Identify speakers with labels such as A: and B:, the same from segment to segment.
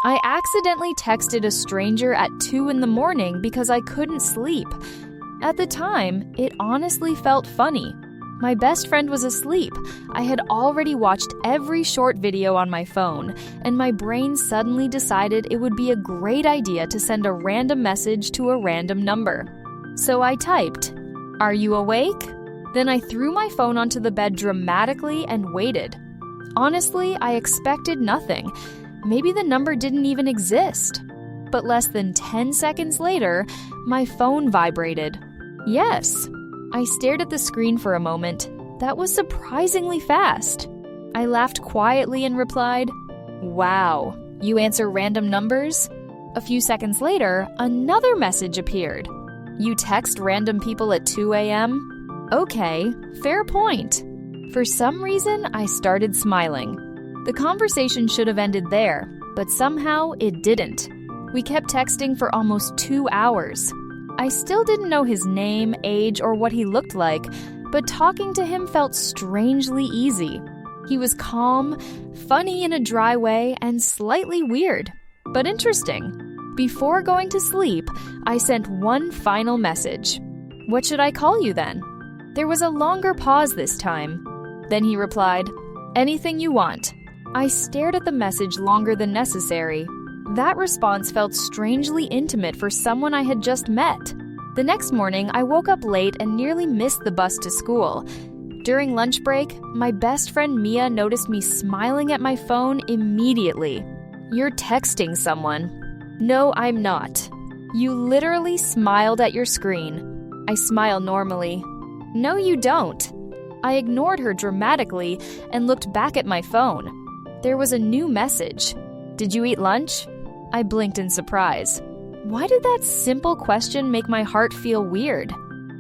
A: I accidentally texted a stranger at 2 in the morning because I couldn't sleep. At the time, it honestly felt funny. My best friend was asleep. I had already watched every short video on my phone, and my brain suddenly decided it would be a great idea to send a random message to a random number. So I typed, "Are you awake?" Then I threw my phone onto the bed dramatically and waited. Honestly, I expected nothing. Maybe the number didn't even exist. But less than 10 seconds later, my phone vibrated. Yes. I stared at the screen for a moment. That was surprisingly fast. I laughed quietly and replied, "Wow, you answer random numbers?" A few seconds later, another message appeared. "You text random people at 2 a.m.? Okay, fair point." For some reason, I started smiling. The conversation should have ended there, but somehow it didn't. We kept texting for almost 2 hours. I still didn't know his name, age, or what he looked like, but talking to him felt strangely easy. He was calm, funny in a dry way, and slightly weird, but interesting. Before going to sleep, I sent one final message. "What should I call you then?" There was a longer pause this time. Then he replied, "Anything you want." I stared at the message longer than necessary. That response felt strangely intimate for someone I had just met. The next morning, I woke up late and nearly missed the bus to school. During lunch break, my best friend Mia noticed me smiling at my phone immediately. "You're texting someone." "No, I'm not." "You literally smiled at your screen." I smile normally. "No, you don't." I ignored her dramatically and looked back at my phone. There was a new message. "Did you eat lunch?" I blinked in surprise. Why did that simple question make my heart feel weird?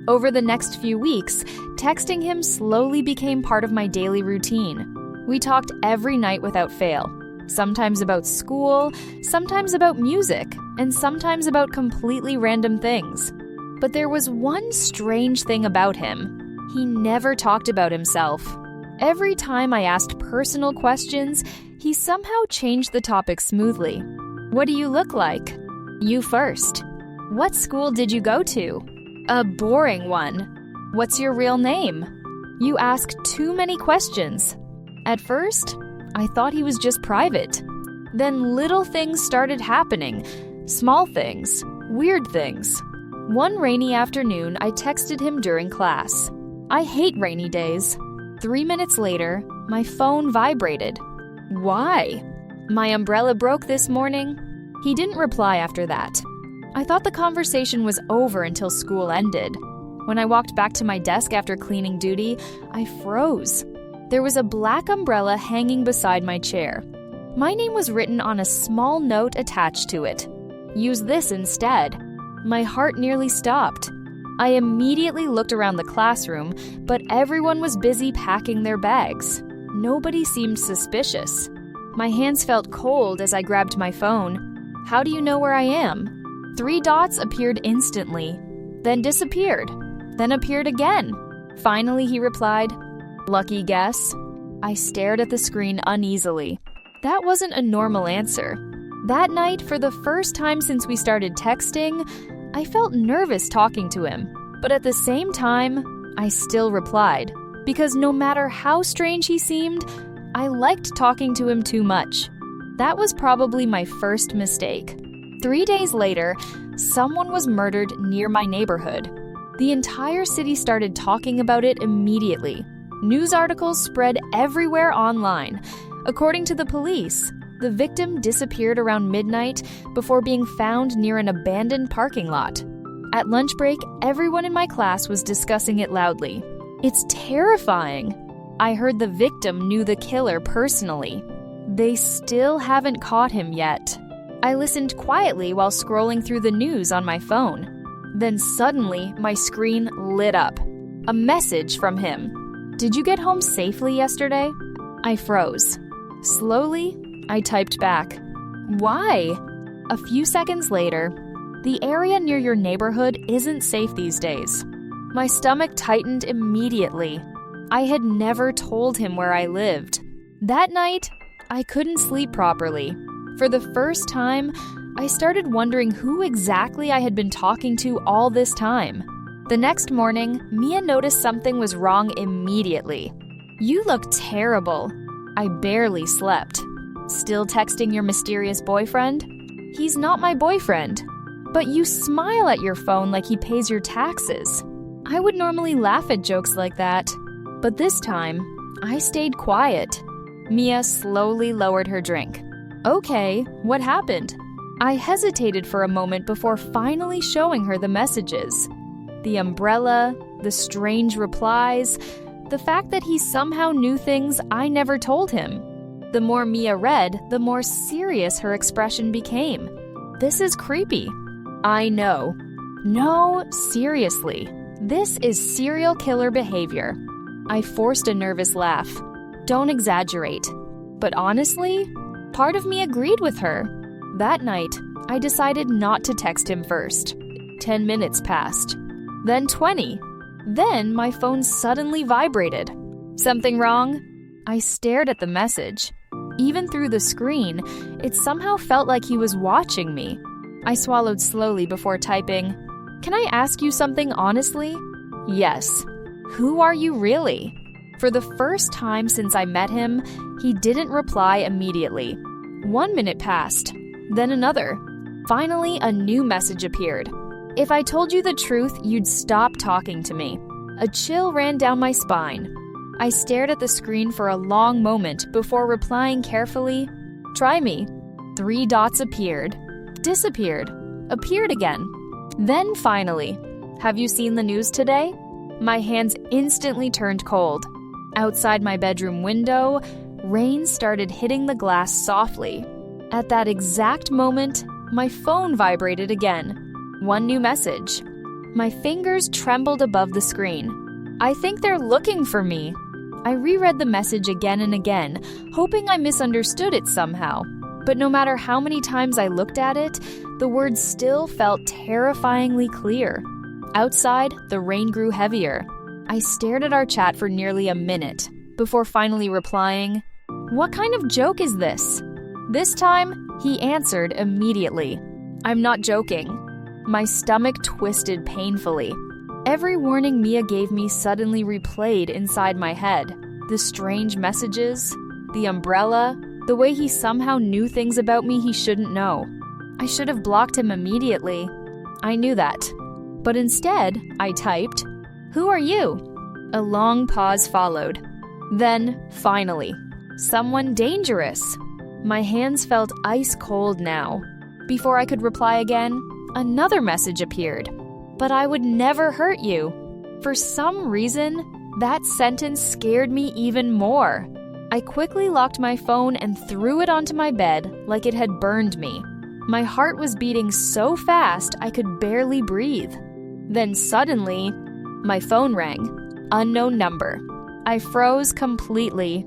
A: Over the next few weeks, texting him slowly became part of my daily routine. We talked every night without fail. Sometimes about school, sometimes about music, and sometimes about completely random things. But there was one strange thing about him. He never talked about himself. Every time I asked personal questions, he somehow changed the topic smoothly. "What do you look like?" "You first." "What school did you go to?" "A boring one." "What's your real name?" You ask too many questions. At first, I thought he was just private. Then little things started happening. Small things, weird things. One rainy afternoon, I texted him during class. I hate rainy days. 3 minutes later, my phone vibrated. Why? "My umbrella broke this morning." He didn't reply after that. I thought the conversation was over until school ended. When I walked back to my desk after cleaning duty, I froze. There was a black umbrella hanging beside my chair. My name was written on a small note attached to it. "Use this instead." My heart nearly stopped. I immediately looked around the classroom, but everyone was busy packing their bags. Nobody seemed suspicious. My hands felt cold as I grabbed my phone. "How do you know where I am?" 3 dots appeared instantly, then disappeared, then appeared again. Finally, he replied, "Lucky guess." I stared at the screen uneasily. That wasn't a normal answer. That night, for the first time since we started texting, I felt nervous talking to him. But at the same time, I still replied, because no matter how strange he seemed, I liked talking to him too much. That was probably my first mistake. 3 days later, someone was murdered near my neighborhood. The entire city started talking about it immediately. News articles spread everywhere online. According to the police, the victim disappeared around midnight before being found near an abandoned parking lot. At lunch break, everyone in my class was discussing it loudly. It's terrifying. I heard the victim knew the killer personally. They still haven't caught him yet. I listened quietly while scrolling through the news on my phone. Then suddenly, my screen lit up. A message from him. "Did you get home safely yesterday?" I froze. Slowly, I typed back, "Why?" A few seconds later, "The area near your neighborhood isn't safe these days." My stomach tightened immediately. I had never told him where I lived. That night, I couldn't sleep properly. For the first time, I started wondering who exactly I had been talking to all this time. The next morning, Mia noticed something was wrong immediately. "You look terrible." I barely slept. "Still texting your mysterious boyfriend?" "He's not my boyfriend." "But you smile at your phone like he pays your taxes." I would normally laugh at jokes like that, but this time, I stayed quiet. Mia slowly lowered her drink. "Okay, what happened?" I hesitated for a moment before finally showing her the messages. The umbrella, the strange replies, the fact that he somehow knew things I never told him. The more Mia read, the more serious her expression became. This is creepy. I know. No, seriously. This is serial killer behavior. I forced a nervous laugh. Don't exaggerate. But honestly, part of me agreed with her. That night, I decided not to text him first. 10 minutes passed. Then 20. Then my phone suddenly vibrated. Something wrong? I stared at the message. Even through the screen, it somehow felt like he was watching me. I swallowed slowly before typing, "Can I ask you something honestly?" "Yes." "Who are you really?" For the first time since I met him, he didn't reply immediately. 1 minute passed, then another. Finally, a new message appeared. "If I told you the truth, you'd stop talking to me." A chill ran down my spine. I stared at the screen for a long moment before replying carefully, "Try me." 3 dots appeared, disappeared, appeared again. Then finally, "Have you seen the news today?" My hands instantly turned cold. Outside my bedroom window, rain started hitting the glass softly. At that exact moment, my phone vibrated again. 1 new message. My fingers trembled above the screen. "I think they're looking for me." I reread the message again and again, hoping I misunderstood it somehow. But no matter how many times I looked at it, the words still felt terrifyingly clear. Outside, the rain grew heavier. I stared at our chat for nearly a minute before finally replying, "What kind of joke is this?" This time, he answered immediately, "I'm not joking." My stomach twisted painfully. Every warning Mia gave me suddenly replayed inside my head. The strange messages, the umbrella, the way he somehow knew things about me he shouldn't know. I should have blocked him immediately. I knew that. But instead, I typed, "Who are you?" A long pause followed. Then, finally, "Someone dangerous." My hands felt ice cold now. Before I could reply again, another message appeared. "But I would never hurt you." For some reason, that sentence scared me even more. I quickly locked my phone and threw it onto my bed like it had burned me. My heart was beating so fast I could barely breathe. Then suddenly, my phone rang. Unknown number. I froze completely.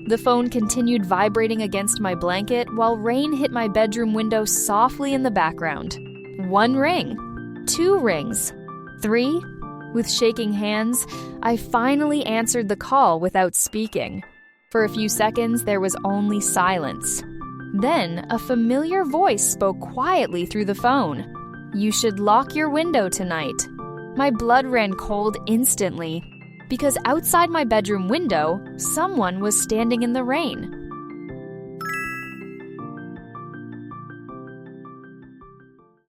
A: The phone continued vibrating against my blanket while rain hit my bedroom window softly in the background. 1 ring. 2 rings. 3. With shaking hands, I finally answered the call without speaking. For a few seconds, there was only silence. Then, a familiar voice spoke quietly through the phone. "You should lock your window tonight." My blood ran cold instantly, because outside my bedroom window, someone was standing in the rain.